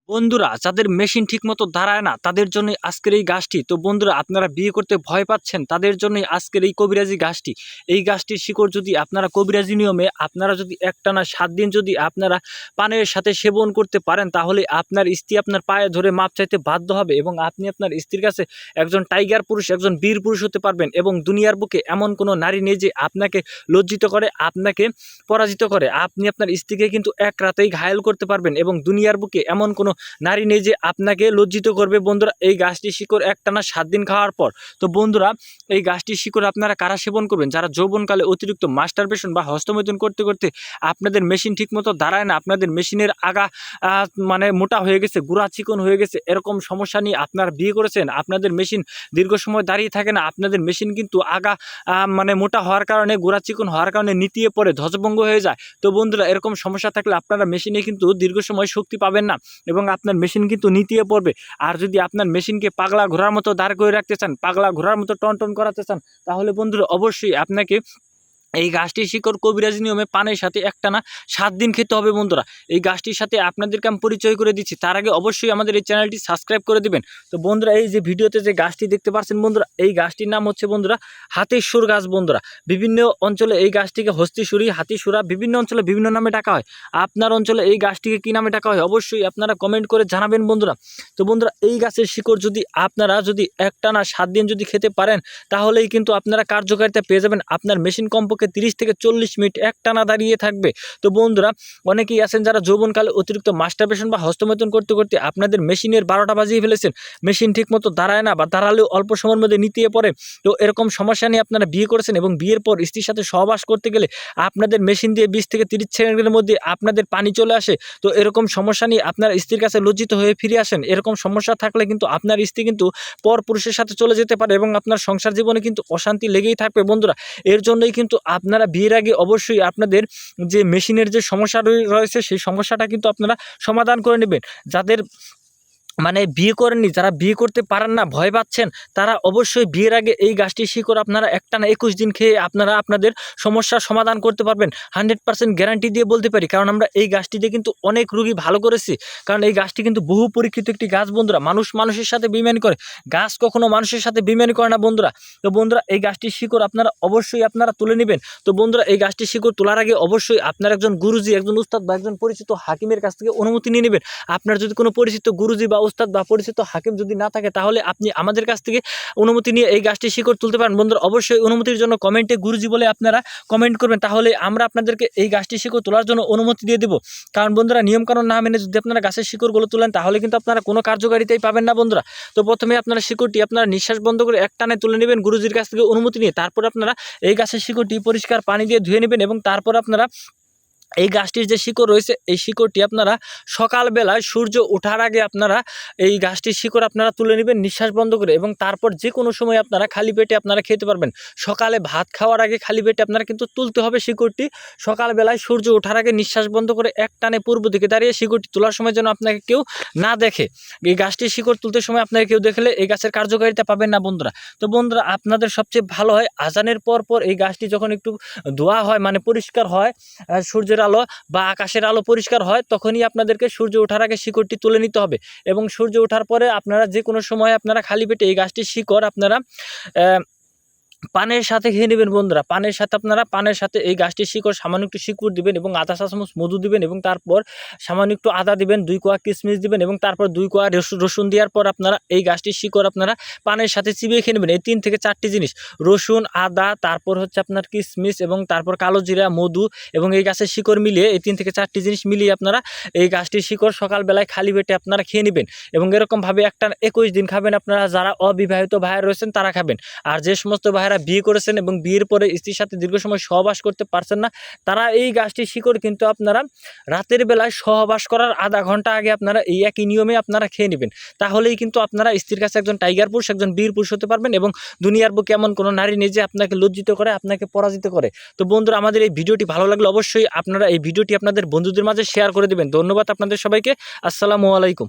বন্ধুরা যাদের মেশিন ঠিকমতো দাঁড়ায় না তাদের জন্য আজকের এই গাছটি। তো বন্ধুরা আপনারা বিয়ে করতে ভয় পাচ্ছেন তাদের জন্যই আজকের এই কবিরাজি গাছটি। এই গাছটির শিকড় যদি আপনারা কবিরাজি নিয়মে আপনারা যদি একটানা 7 দিন যদি আপনারা পানের সাথে সেবন করতে পারেন তাহলে আপনার স্ত্রী আপনার পায়ে ধরে মাপ চাইতে বাধ্য হবে এবং আপনি আপনার স্ত্রীর কাছে একজন টাইগার পুরুষ, একজন বীর পুরুষ হতে পারবেন এবং দুনিয়ার বুকে এমন কোনো নারী নেই যে আপনাকে লজ্জিত করে, আপনাকে পরাজিত করে। আপনি আপনার স্ত্রীকে কিন্তু এক রাতেই ঘায়েল করতে পারবেন এবং দুনিয়ার বুকে এমন কোনো নারী নেই যে আপনাকে লজ্জিত করবে। বন্ধুরা এই গাছটি শিকড় একটানা 7 দিন খাওয়ার পর, তো বন্ধুরা এই গাছটির শিকড় আপনারা কারা সেবন করবেন? যারা যৌবনকালে অতিরিক্ত মাস্টারবেশন বা হস্তমৈথুন করতে করতে আপনাদের মেশিন ঠিকমতো দাঁড়ায় না, আপনাদের মেশিনের আগা মানে মোটা হয়ে গেছে, গুড়া চিকন হয়ে গেছে, এরকম সমস্যা নিয়ে আপনারা বিয়ে করেছেন, আপনাদের মেশিন দীর্ঘ সময় দাঁড়িয়ে থাকে না, আপনাদের মেশিন কিন্তু আগা মানে মোটা হওয়ার কারণে, গুড়া চিকন হওয়ার কারণে নিতিয়ে পড়ে ধ্বজভঙ্গ হয়ে যায়। তো বন্ধুরা এরকম সমস্যা থাকলে আপনারা মেশিনে কিন্তু দীর্ঘ সময় শক্তি পাবেন না এবং আপনার মেশিন কিন্তু নিতিয়ে পড়বে। আর যদি আপনার মেশিনকে পাগলা ঘোড়ার মতো দাঁড় করে রাখতে চান, পাগলা ঘোড়ার মতো টন করাতে চান, তাহলে বন্ধুরা অবশ্যই আপনাকে এই গাছটির শিকড় কবিরাজি নিয়মে পানের সাথে একটানা 7 দিন খেতে হবে। বন্ধুরা এই গাছটির সাথে আপনাদেরকে আমি পরিচয় করে দিচ্ছি, তার আগে অবশ্যই আমাদের এই চ্যানেলটি সাবস্ক্রাইব করে দিবেন। তো বন্ধুরা এই যে ভিডিওতে যে গাছটি দেখতে পাচ্ছেন বন্ধুরা, এই গাছটির নাম হচ্ছে বন্ধুরা হাতিসুর গাছ। বন্ধুরা বিভিন্ন অঞ্চলে এই গাছটিকে হস্তিসুরি, হাতিসুরা বিভিন্ন অঞ্চলে বিভিন্ন নামে ডাকা হয়। আপনার অঞ্চলে এই গাছটিকে কী নামে ডাকা হয় অবশ্যই আপনারা কমেন্ট করে জানাবেন বন্ধুরা। তো বন্ধুরা এই গাছের শিকড় যদি আপনারা একটানা 7 দিন যদি খেতে পারেন তাহলেই কিন্তু আপনারা কার্যকারিতা পেয়ে যাবেন। আপনার মেশিন কমপক্ষে 30 থেকে 40 মিনিট একটানা দাঁড়িয়ে থাকবে। তো বন্ধুরা অনেকেই আছেন যারা যৌবনকালে অতিরিক্ত মাস্টারবেশন বা হস্তমৈথুন করতে করতে আপনাদের মেশিনের 12টা বাজিয়ে ফেলেছেন, মেশিন ঠিকমতো দাঁড়ায় না বা দাঁড়ালেও অল্প সময়ের মধ্যে নিতিয়ে পড়ে। তো এরকম সমস্যা নিয়ে আপনারা বিয়ে করেছেন এবং বিয়ের পর স্ত্রীর সাথে সহবাস করতে গেলে আপনাদের মেশিন দিয়ে 20 থেকে 30 সেকেন্ডের মধ্যে আপনাদের পানি চলে আসে। তো এরকম সমস্যা নিয়ে আপনার স্ত্রীর কাছে লজ্জিত হয়ে ফিরে আসেন। এরকম সমস্যা থাকলে কিন্তু আপনার স্ত্রী কিন্তু পর পুরুষের সাথে চলে যেতে পারে এবং আপনার সংসার জীবনে কিন্তু অশান্তি লেগেই থাকবে। বন্ধুরা এর জন্যই কিন্তু আপনারা বিয়ের আগে অবশ্যই আপনাদের যে মেশিনের যে সমস্যা রয়েছে সেই সমস্যাটা কিন্তু আপনারা সমাধান করে নেবেন। যাদের মানে বিয়ে করেননি, যারা বিয়ে করতে পারেন না, ভয় পাচ্ছেন, তারা অবশ্যই বিয়ের আগে এই গাছটির শিকড় আপনারা একটানা 21 দিন খেয়ে আপনারা আপনাদের সমস্যার সমাধান করতে পারবেন। 100% গ্যারান্টি দিয়ে বলতে পারি, কারণ আমরা এই গাছটি দিয়ে কিন্তু অনেক রোগী ভালো করেছি। কারণ এই গাছটি কিন্তু বহু পরীক্ষিত একটি গাছ। বন্ধুরা মানুষ মানুষের সাথে বেইমানি করে, গাছ কখনো মানুষের সাথে বেইমানি করে না বন্ধুরা। তো বন্ধুরা এই গাছটির শিকড় আপনারা অবশ্যই আপনারা তুলে নেবেন। তো বন্ধুরা এই গাছটির শিকড় তোলার আগে অবশ্যই আপনার একজন গুরুজি, একজন উস্তাদ বা একজন পরিচিত হাকিমের কাছ থেকে অনুমতি নিয়ে নেবেন। আপনার যদি কোনো পরিচিত গুরুজি বা উস্তাদ বা পরিচিত হাকিম যদি না থাকে তাহলে আপনি আমাদের কাছ থেকে অনুমতি নিয়ে এই গাছটি শিকড় তুলতে পারেন। বন্ধুরা অবশ্যই অনুমতির জন্য কমেন্টে গুরুজি বলে আপনারা কমেন্ট করবেন, তাহলে আমরা আপনাদেরকে এই গাছটি শিকড় তোলার জন্য অনুমতি দিয়ে দেবো। কারণ বন্ধুরা নিয়মকানুন না মেনে যদি আপনারা গাছের শিকড়গুলো তুলেন তাহলে কিন্তু আপনারা কোনো কার্যকারিতাই পাবেন না বন্ধুরা। তো প্রথমে আপনারা শিকড়টি আপনারা নিঃশ্বাস বন্ধ করে একটানে তুলে নেবেন গুরুজির কাছ থেকে অনুমতি নিয়ে। তারপর আপনারা এই গাছের শিকড়টি পরিষ্কার পানি দিয়ে ধুয়ে নেবেন এবং তারপর আপনারা এই গাছটির যে শিকড় রয়েছে এই শিকড়টি আপনারা সকালবেলায় সূর্য ওঠার আগে আপনারা এই গাছটির শিকড় আপনারা তুলে নেবেন নিঃশ্বাস বন্ধ করে এবং তারপর যে কোনো সময় আপনারা খালি পেটে আপনারা খেতে পারবেন। সকালে ভাত খাওয়ার আগে খালি পেটে আপনারা কিন্তু তুলতে হবে শিকড়টি। সকালবেলায় সূর্য ওঠার আগে নিঃশ্বাস বন্ধ করে একটানে পূর্ব দিকে দাঁড়িয়ে শিকড়টি তোলার সময় যেন আপনাকে কেউ না দেখে। এই গাছটির শিকড় তুলতে সময় আপনাকে কেউ দেখলে এই গাছের কার্যকারিতা পাবেন না বন্ধুরা। তো বন্ধুরা আপনাদের সবচেয়ে ভালো হয় আজানের পর এই গাছটি যখন একটু ধোয়া হয়, মানে পরিষ্কার হয়, সূর্যের আলো বা আকাশের আলো পরিষ্কার হয়, তখনই আপনাদেরকে সূর্য ওঠার আগে শিকড়টি তুলে নিতে হবে এবং সূর্য ওঠার পরে আপনারা যে কোনো সময় আপনারা খালি পেটে এই গাছটির শিকড় আপনারা পানের সাথে খেয়ে নেবেন। বন্ধুরা পানের সাথে আপনারা এই গাছটির শিকড় সামান্য একটু শিকড় দিবেন এবং আধা চা চামচ মধু দিবেন এবং তারপর সামান্য একটু আদা দিবেন, 2 কোয়া কিশমিশ দিবেন এবং তারপর 2 কোয়া রসুন দেওয়ার পর আপনারা এই গাছটির শিকড় আপনারা পানের সাথে চিবিয়ে খেয়ে নেবেন। এই 3 থেকে 4টি জিনিস, রসুন, আদা, তারপর হচ্ছে আপনার কিশমিশ এবং তারপর কালো জিরা, মধু এবং এই গাছের শিকড় মিলিয়ে এই 3 থেকে 4টি জিনিস মিলিয়ে আপনারা এই গাছটির শিকড় সকালবেলায় খালি পেটে আপনারা খেয়ে নেবেন এবং এরকমভাবে একটা 21 দিন খাবেন। আপনারা যারা অবিবাহিত ভাই রয়েছেন তারা খাবেন, আর যে সমস্ত ভাইরা বিয়ে করেছেন এবং বিয়ের পরে স্ত্রীর সাথে দীর্ঘ সময় সহবাস করতে পারছেন না তারা এই গাছটির শিকড় কিন্তু আপনারা রাতের বেলায় সহবাস করার আধা ঘন্টা আগে আপনারা এই একই নিয়মে আপনারা খেয়ে নেবেন। তাহলেই কিন্তু আপনারা স্ত্রীর কাছে একজন টাইগার পুরুষ, একজন বীর পুরুষ হতে পারবেন এবং দুনিয়ার বুকে এমন কোনো নারী নেই যে আপনাকে লজ্জিত করে, আপনাকে পরাজিত করে। তো বন্ধুরা আমাদের এই ভিডিওটি ভালো লাগলে অবশ্যই আপনারা এই ভিডিওটি আপনাদের বন্ধুদের মাঝে শেয়ার করে দেবেন। ধন্যবাদ আপনাদের সবাইকে। আসসালামু আলাইকুম।